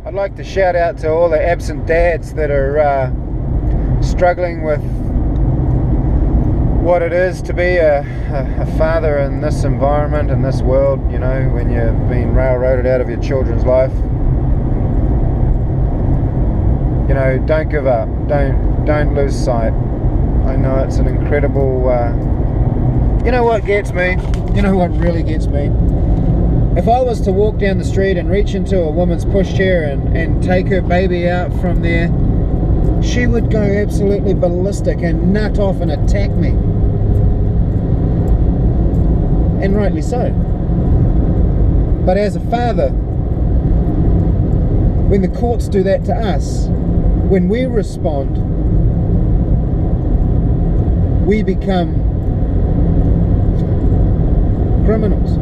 I'd like to shout out to all the absent dads that are struggling with what it is to be a father in this environment, in this world, you know, when you've been railroaded out of your children's life. You know, don't give up, don't lose sight. I know it's an incredible, you know what gets me? You know what really gets me? If I was to walk down the street and reach into a woman's pushchair and take her baby out from there, she would go absolutely ballistic and nut off and attack me. And rightly so. But as a father, when the courts do that to us, when we respond, we become criminals.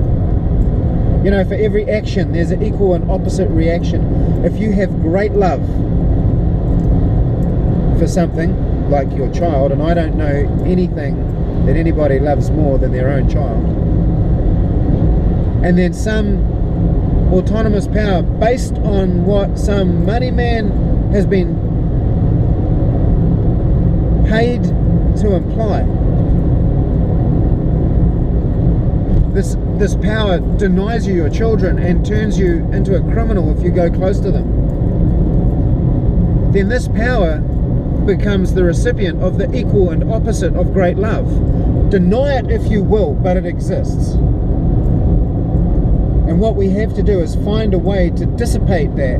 You know, for every action, there's an equal and opposite reaction. If you have great love for something, like your child, and I don't know anything that anybody loves more than their own child, and then some autonomous power based on what some money man has been paid to imply, this power denies you your children and turns you into a criminal if you go close to them, then this power becomes the recipient of the equal and opposite of great love. Deny it if you will, but it exists. And what we have to do is find a way to dissipate that.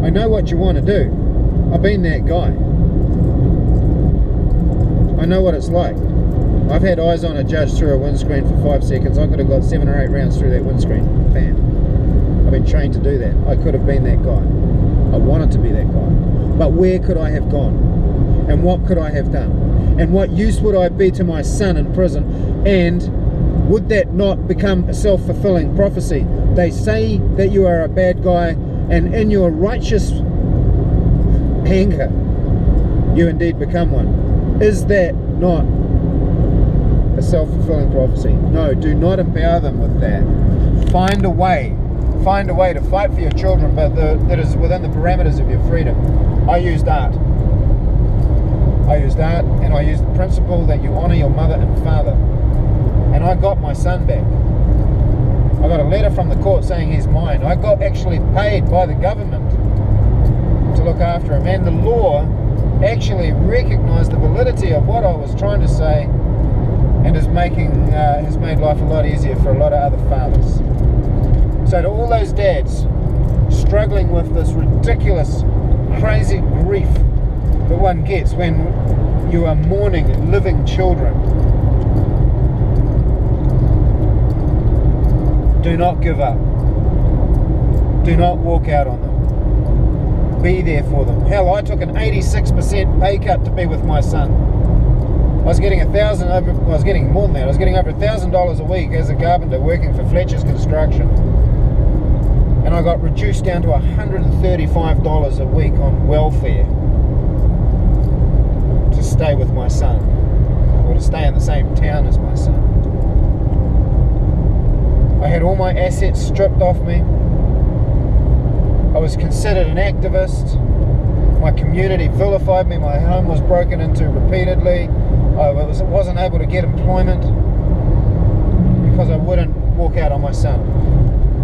I know what you want to do. I've been that guy. I know what it's like. I've had eyes on a judge through a windscreen for 5 seconds. I could have got 7 or 8 rounds through that windscreen. Bam. I've been trained to do that. I could have been that guy. I wanted to be that guy. But where could I have gone? And what could I have done? And what use would I be to my son in prison? And would that not become a self-fulfilling prophecy? They say that you are a bad guy, and in your righteous anger, you indeed become one. Is that not a self-fulfilling prophecy? No, do not empower them with that. Find a way to fight for your children, but that is within the parameters of your freedom. I used art, and I used the principle that you honor your mother and father, and I got my son back. I got a letter from the court saying he's mine. I got actually paid by the government to look after him, and the law actually recognized the validity of what I was trying to say, and has made life a lot easier for a lot of other fathers. So to all those dads struggling with this ridiculous, crazy grief that one gets when you are mourning living children, do not give up. Do not walk out on them. Be there for them. Hell, I took an 86% pay cut to be with my son. I was getting more than that. I was getting over $1,000 a week as a carpenter working for Fletcher's Construction. And I got reduced down to $135 a week on welfare to stay with my son, or to stay in the same town as my son. I had all my assets stripped off me. I was considered an activist. My community vilified me. My home was broken into repeatedly. I wasn't able to get employment because I wouldn't walk out on my son.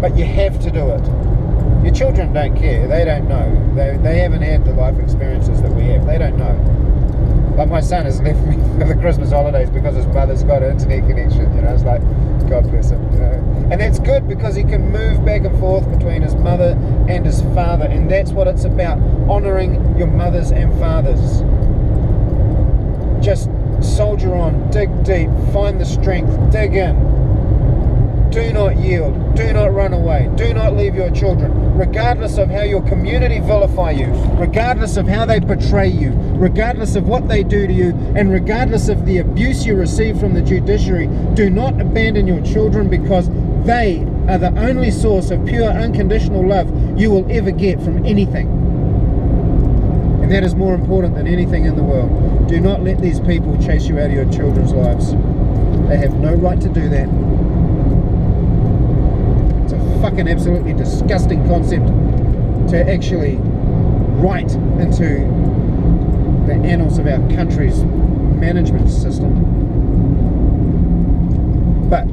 But you have to do it. Your children don't care. They don't know. They haven't had the life experiences that we have. They don't know. Like, my son has left me for the Christmas holidays because his mother's got an internet connection. You know, it's like, God bless him. You know, and that's good because he can move back and forth between his mother and his father, and that's what it's about: honouring your mothers and fathers. Just soldier on, dig deep, find the strength, dig in. Do not yield, do not run away, do not leave your children, regardless of how your community vilify you, regardless of how they betray you, regardless of what they do to you, and regardless of the abuse you receive from the judiciary. Do not abandon your children, because they are the only source of pure unconditional love you will ever get from anything. And that is more important than anything in the world. Do not let these people chase you out of your children's lives. They have no right to do that. It's a fucking absolutely disgusting concept. to actually write into the annals of our country's management system. But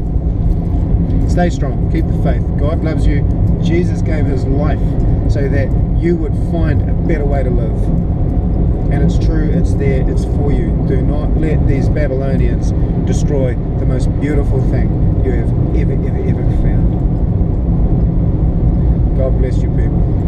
stay strong, keep the faith. God loves you. Jesus gave his life so that you would find a better way to live. And it's true, it's there, it's for you. Do not let these Babylonians destroy the most beautiful thing you have ever found. God bless you, people.